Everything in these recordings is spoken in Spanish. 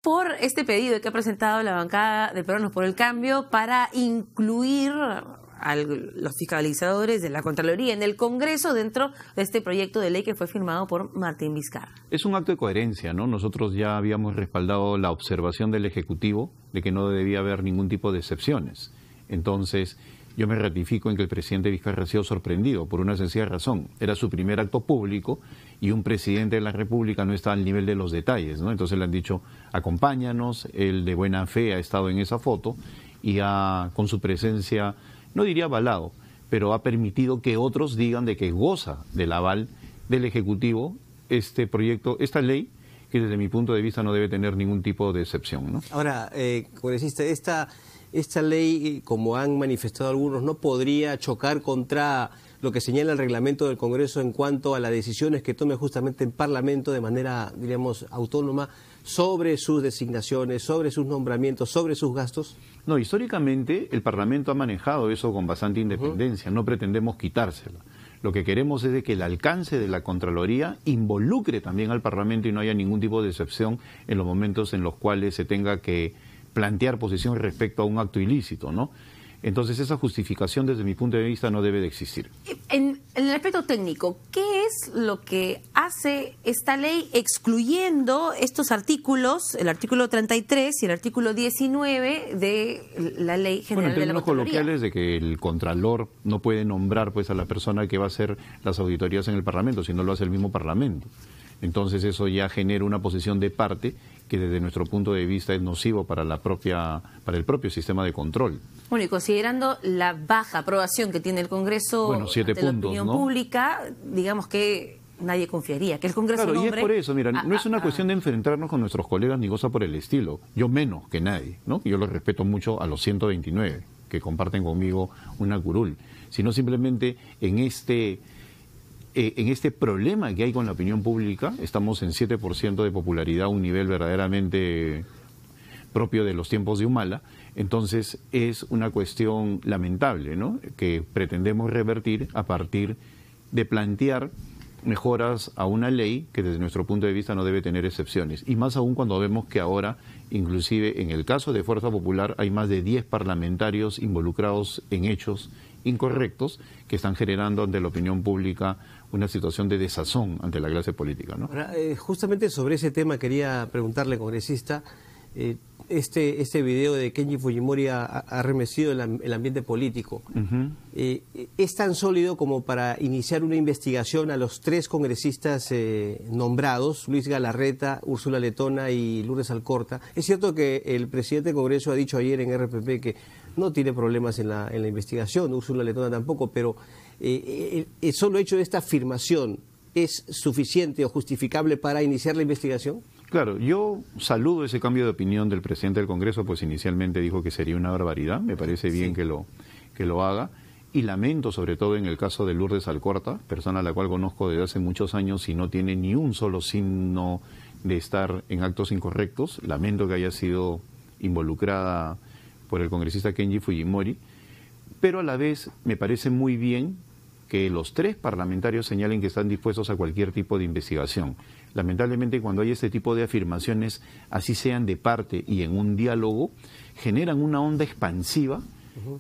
por este pedido que ha presentado la bancada de Peruanos por el Cambio para incluir a los fiscalizadores de la Contraloría en el Congreso dentro de este proyecto de ley que fue firmado por Martín Vizcarra. Es un acto de coherencia, ¿no? Nosotros ya habíamos respaldado la observación del Ejecutivo de que no debía haber ningún tipo de excepciones. Entonces, yo me ratifico en que el presidente Vizcarra ha sido sorprendido por una sencilla razón. Era su primer acto público y un presidente de la República no está al nivel de los detalles, ¿no? Entonces le han dicho, acompáñanos, él de buena fe ha estado en esa foto y con su presencia, no diría avalado, pero ha permitido que otros digan de que goza del aval del Ejecutivo este proyecto, esta ley, que desde mi punto de vista no debe tener ningún tipo de excepción, ¿no? Ahora, congresista, esta ley, como han manifestado algunos, no podría chocar contra lo que señala el reglamento del Congreso en cuanto a las decisiones que tome justamente el Parlamento de manera, diríamos, autónoma sobre sus designaciones, sobre sus nombramientos, sobre sus gastos. No, históricamente el Parlamento ha manejado eso con bastante independencia, no pretendemos quitársela. Lo que queremos es de que el alcance de la Contraloría involucre también al Parlamento y no haya ningún tipo de excepción en los momentos en los cuales se tenga que plantear posición respecto a un acto ilícito, ¿no? Entonces esa justificación desde mi punto de vista no debe de existir. En el aspecto técnico, ¿qué es lo que hace esta ley excluyendo estos artículos, el artículo 33 y el artículo 19 de la Ley General de la Contraloría? Bueno, en términos coloquiales de que el Contralor no puede nombrar pues a la persona que va a hacer las auditorías en el Parlamento, sino lo hace el mismo Parlamento. Entonces eso ya genera una posición de parte que desde nuestro punto de vista es nocivo para el propio sistema de control. Bueno, y considerando la baja aprobación que tiene el Congreso ante la opinión pública, digamos que nadie confiaría que el Congreso nombre... Claro, y es por eso, mira, no es una cuestión de enfrentarnos con nuestros colegas ni cosa por el estilo. Yo menos que nadie, ¿no? Yo los respeto mucho a los 129 que comparten conmigo una curul, sino simplemente en este problema que hay con la opinión pública. Estamos en 7% de popularidad, un nivel verdaderamente propio de los tiempos de Humala. Entonces es una cuestión lamentable, ¿no?, que pretendemos revertir a partir de plantear mejoras a una ley que desde nuestro punto de vista no debe tener excepciones. Y más aún cuando vemos que ahora, inclusive en el caso de Fuerza Popular, hay más de 10 parlamentarios involucrados en hechos incorrectos que están generando ante la opinión pública una situación de desazón ante la clase política, ¿no? Ahora, justamente sobre ese tema quería preguntarle, congresista, este video de Kenji Fujimori ha remecido el ambiente político. ¿Es tan sólido como para iniciar una investigación a los 3 congresistas nombrados, Luis Galarreta, Úrsula Letona y Lourdes Alcorta? Es cierto que el presidente del Congreso ha dicho ayer en RPP que no tiene problemas en la investigación, Úrsula Letona tampoco, pero el solo hecho de esta afirmación, ¿es suficiente o justificable para iniciar la investigación? Claro, yo saludo ese cambio de opinión del presidente del Congreso, pues inicialmente dijo que sería una barbaridad, me parece bien que lo haga, y lamento sobre todo en el caso de Lourdes Alcorta, persona a la cual conozco desde hace muchos años y no tiene ni un solo signo de estar en actos incorrectos. Lamento que haya sido involucrada por el congresista Kenji Fujimori, pero a la vez me parece muy bien que los 3 parlamentarios señalen que están dispuestos a cualquier tipo de investigación. Lamentablemente, cuando hay este tipo de afirmaciones, así sean de parte y en un diálogo, generan una onda expansiva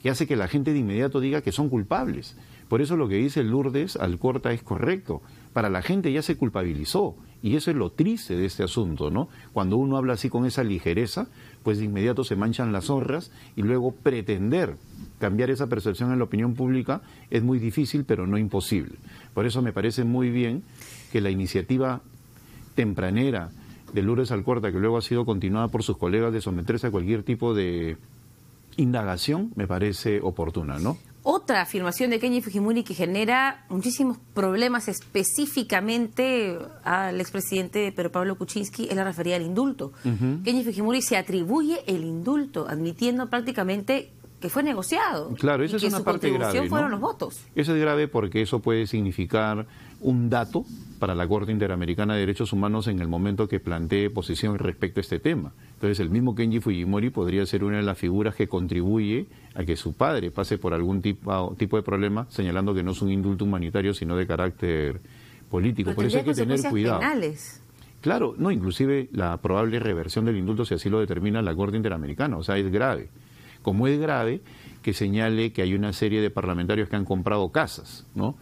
que hace que la gente de inmediato diga que son culpables. Por eso lo que dice Lourdes Alcorta es correcto. Para la gente ya se culpabilizó, y eso es lo triste de este asunto, ¿no? Cuando uno habla así con esa ligereza, pues de inmediato se manchan las honras, y luego pretender cambiar esa percepción en la opinión pública es muy difícil, pero no imposible. Por eso me parece muy bien que la iniciativa tempranera de Lourdes Alcorta, que luego ha sido continuada por sus colegas, de someterse a cualquier tipo de indagación, me parece oportuna, ¿no? Otra afirmación de Kenji Fujimori que genera muchísimos problemas específicamente al expresidente Pedro Pablo Kuczynski es la referida al indulto. Kenji Fujimori se atribuye el indulto, admitiendo prácticamente que fue negociado. Claro, esa es una parte grave, ¿no? Fueron los votos. Eso es grave porque eso puede significar un dato para la Corte Interamericana de Derechos Humanos en el momento que plantee posición respecto a este tema. Entonces, el mismo Kenji Fujimori podría ser una de las figuras que contribuye a que su padre pase por algún tipo de problema, señalando que no es un indulto humanitario, sino de carácter político. Pero por eso hay que tener cuidado. Penales. Claro, no, inclusive la probable reversión del indulto, si así lo determina la Corte Interamericana, o sea, es grave. Como es grave que señale que hay una serie de parlamentarios que han comprado casas, ¿no?,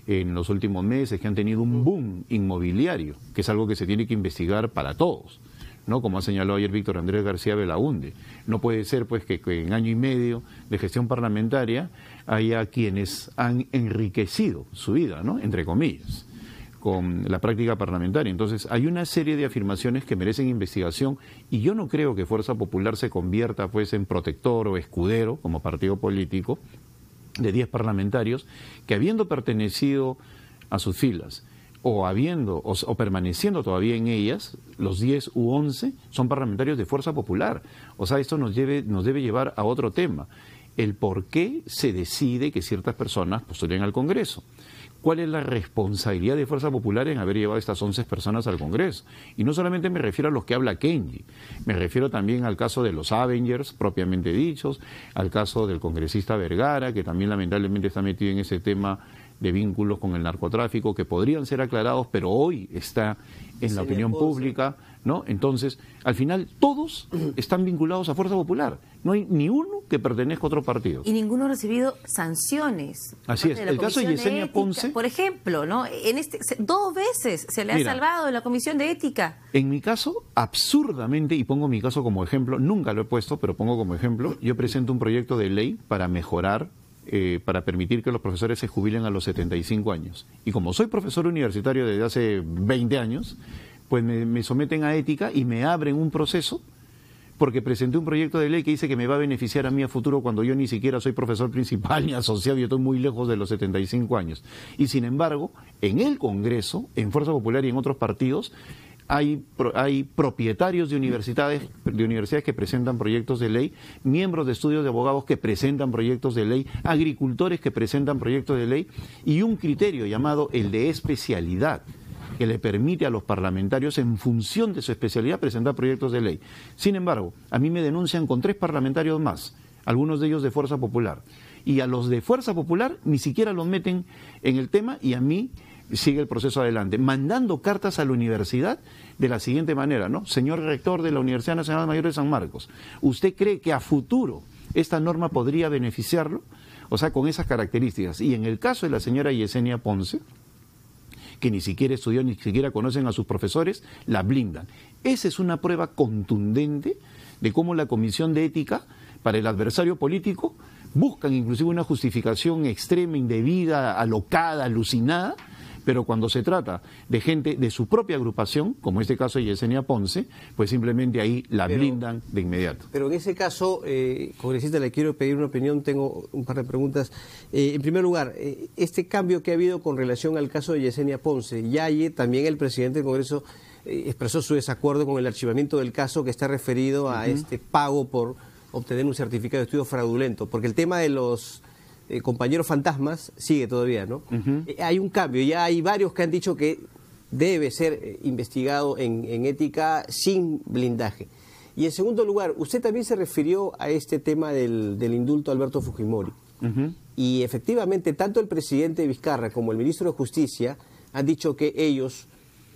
en los últimos meses, que han tenido un boom inmobiliario, que es algo que se tiene que investigar para todos, ¿no?, como ha señalado ayer Víctor Andrés García Belaúnde. No puede ser pues que en año y medio de gestión parlamentaria haya quienes han enriquecido su vida, ¿no?, entre comillas, con la práctica parlamentaria. Entonces hay una serie de afirmaciones que merecen investigación, y yo no creo que Fuerza Popular se convierta pues en protector o escudero como partido político de 10 parlamentarios que, habiendo pertenecido a sus filas o permaneciendo todavía en ellas, los 10 u 11 son parlamentarios de Fuerza Popular. O sea, esto nos debe llevar a otro tema: el por qué se decide que ciertas personas postulen al Congreso. ¿Cuál es la responsabilidad de Fuerza Popular en haber llevado a estas 11 personas al Congreso? Y no solamente me refiero a los que habla Kenji, me refiero también al caso de los Avengers, propiamente dichos, al caso del congresista Vergara, que también lamentablemente está metido en ese tema de vínculos con el narcotráfico, que podrían ser aclarados, pero hoy está en la opinión pública, ¿no? Entonces, al final, todos están vinculados a Fuerza Popular. No hay ni uno que pertenezca a otro partido. Y ninguno ha recibido sanciones. Así es. El caso de Yesenia Ponce, por ejemplo, ¿no? 2 veces se le ha salvado de la Comisión de Ética. En mi caso, absurdamente, y pongo mi caso como ejemplo, nunca lo he puesto, pero pongo como ejemplo, yo presento un proyecto de ley para mejorar, para permitir que los profesores se jubilen a los 75 años. Y como soy profesor universitario desde hace 20 años, pues me someten a ética y me abren un proceso porque presenté un proyecto de ley que dice que me va a beneficiar a mí a futuro, cuando yo ni siquiera soy profesor principal ni asociado, yo estoy muy lejos de los 75 años. Y sin embargo, en el Congreso, en Fuerza Popular y en otros partidos, hay propietarios de universidades que presentan proyectos de ley, miembros de estudios de abogados que presentan proyectos de ley, agricultores que presentan proyectos de ley, y un criterio llamado el de especialidad, que le permite a los parlamentarios, en función de su especialidad, presentar proyectos de ley. Sin embargo, a mí me denuncian con 3 parlamentarios más, algunos de ellos de Fuerza Popular, y a los de Fuerza Popular ni siquiera los meten en el tema, y a mí sigue el proceso adelante, mandando cartas a la universidad de la siguiente manera, ¿no? Señor rector de la Universidad Nacional Mayor de San Marcos, ¿usted cree que a futuro esta norma podría beneficiarlo? O sea, con esas características. Y en el caso de la señora Yesenia Ponce, que ni siquiera estudió, ni siquiera conocen a sus profesores, la blindan. Esa es una prueba contundente de cómo la Comisión de Ética, para el adversario político, buscan inclusive una justificación extrema, indebida, alocada, alucinada, pero cuando se trata de gente de su propia agrupación, como este caso de Yesenia Ponce, pues simplemente ahí la blindan de inmediato. Pero en ese caso, congresista, le quiero pedir una opinión, tengo un par de preguntas. En primer lugar, este cambio que ha habido con relación al caso de Yesenia Ponce, ya ayer también el presidente del Congreso expresó su desacuerdo con el archivamiento del caso que está referido a este pago por obtener un certificado de estudio fraudulento, porque el tema de los compañeros fantasmas sigue todavía, ¿no? Hay un cambio, ya hay varios que han dicho que debe ser investigado en ética sin blindaje. Y en segundo lugar, usted también se refirió a este tema del indulto a Alberto Fujimori. Y efectivamente, tanto el presidente Vizcarra como el ministro de Justicia han dicho que ellos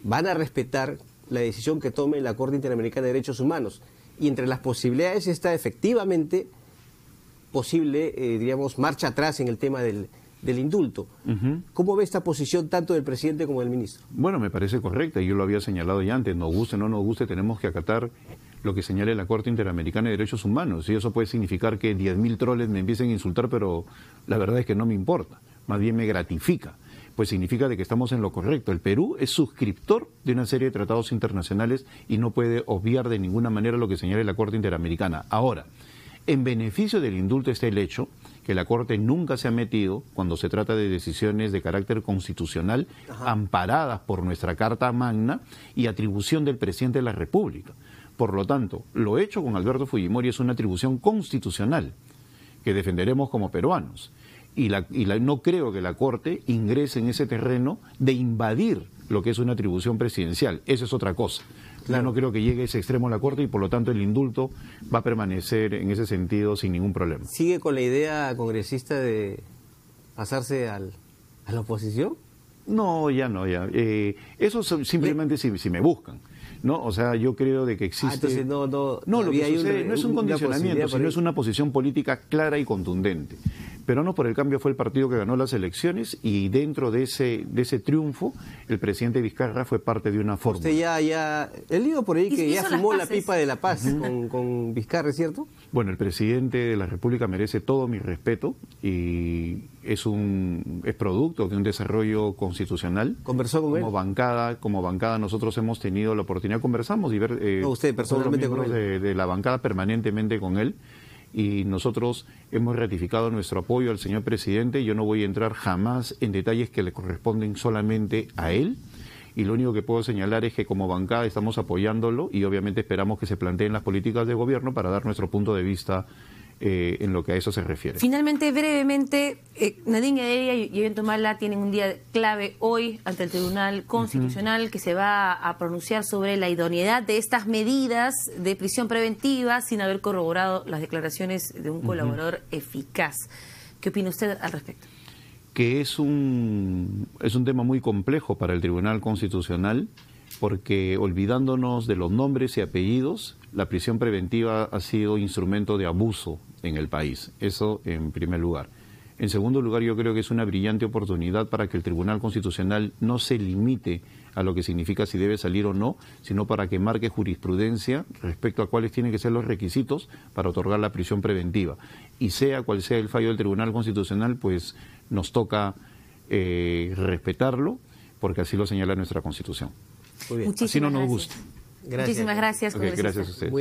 van a respetar la decisión que tome la Corte Interamericana de Derechos Humanos. Y entre las posibilidades está efectivamente posible, digamos, marcha atrás en el tema del indulto. ¿Cómo ve esta posición tanto del presidente como del ministro? Bueno, me parece correcta, yo lo había señalado ya antes, nos guste o no nos guste, tenemos que acatar lo que señale la Corte Interamericana de Derechos Humanos, y eso puede significar que 10.000 troles me empiecen a insultar, pero la verdad es que no me importa, más bien me gratifica, pues significa de que estamos en lo correcto. El Perú es suscriptor de una serie de tratados internacionales y no puede obviar de ninguna manera lo que señale la Corte Interamericana. Ahora, en beneficio del indulto está el hecho que la Corte nunca se ha metido cuando se trata de decisiones de carácter constitucional amparadas por nuestra Carta Magna y atribución del presidente de la República. Por lo tanto, lo hecho con Alberto Fujimori es una atribución constitucional que defenderemos como peruanos. Y no creo que la Corte ingrese en ese terreno de invadir lo que es una atribución presidencial. Eso es otra cosa. Claro. Yo no creo que llegue a ese extremo la Corte y por lo tanto el indulto va a permanecer en ese sentido sin ningún problema. ¿Sigue con la idea, congresista, de pasarse a la oposición? No, ya no, ya. Eso simplemente si me buscan, ¿no? O sea, yo creo de que existe... entonces no, lo que sucede no es un condicionamiento, sino es una posición política clara y contundente. Peronos por el Cambio fue el partido que ganó las elecciones y dentro de ese triunfo, el presidente Vizcarra fue parte de una fórmula. Usted he leído por ahí que ya fumó la paces. pipa de la paz con Vizcarra, ¿cierto? Bueno, el presidente de la República merece todo mi respeto y es producto de un desarrollo constitucional. ¿Conversó con él? Como bancada nosotros hemos tenido la oportunidad, conversamos y ver No, usted personalmente todos los miembros de la bancada permanentemente con él. Y nosotros hemos ratificado nuestro apoyo al señor presidente. Yo no voy a entrar jamás en detalles que le corresponden solamente a él. Y lo único que puedo señalar es que como bancada estamos apoyándolo y obviamente esperamos que se planteen las políticas de gobierno para dar nuestro punto de vista en lo que a eso se refiere. Finalmente, brevemente, Nadine Heredia y Ollanta Humala tienen un día clave hoy ante el Tribunal Constitucional que se va a pronunciar sobre la idoneidad de estas medidas de prisión preventiva sin haber corroborado las declaraciones de un colaborador eficaz. ¿Qué opina usted al respecto? Que es un tema muy complejo para el Tribunal Constitucional porque olvidándonos de los nombres y apellidos, la prisión preventiva ha sido instrumento de abuso en el país. Eso en primer lugar. En segundo lugar, yo creo que es una brillante oportunidad para que el Tribunal Constitucional no se limite a lo que significa si debe salir o no, sino para que marque jurisprudencia respecto a cuáles tienen que ser los requisitos para otorgar la prisión preventiva. Y sea cual sea el fallo del Tribunal Constitucional, pues nos toca respetarlo, porque así lo señala nuestra Constitución. Muy bien. Así no nos gusta. Gracias. Muchísimas gracias. Okay, gracias a ustedes.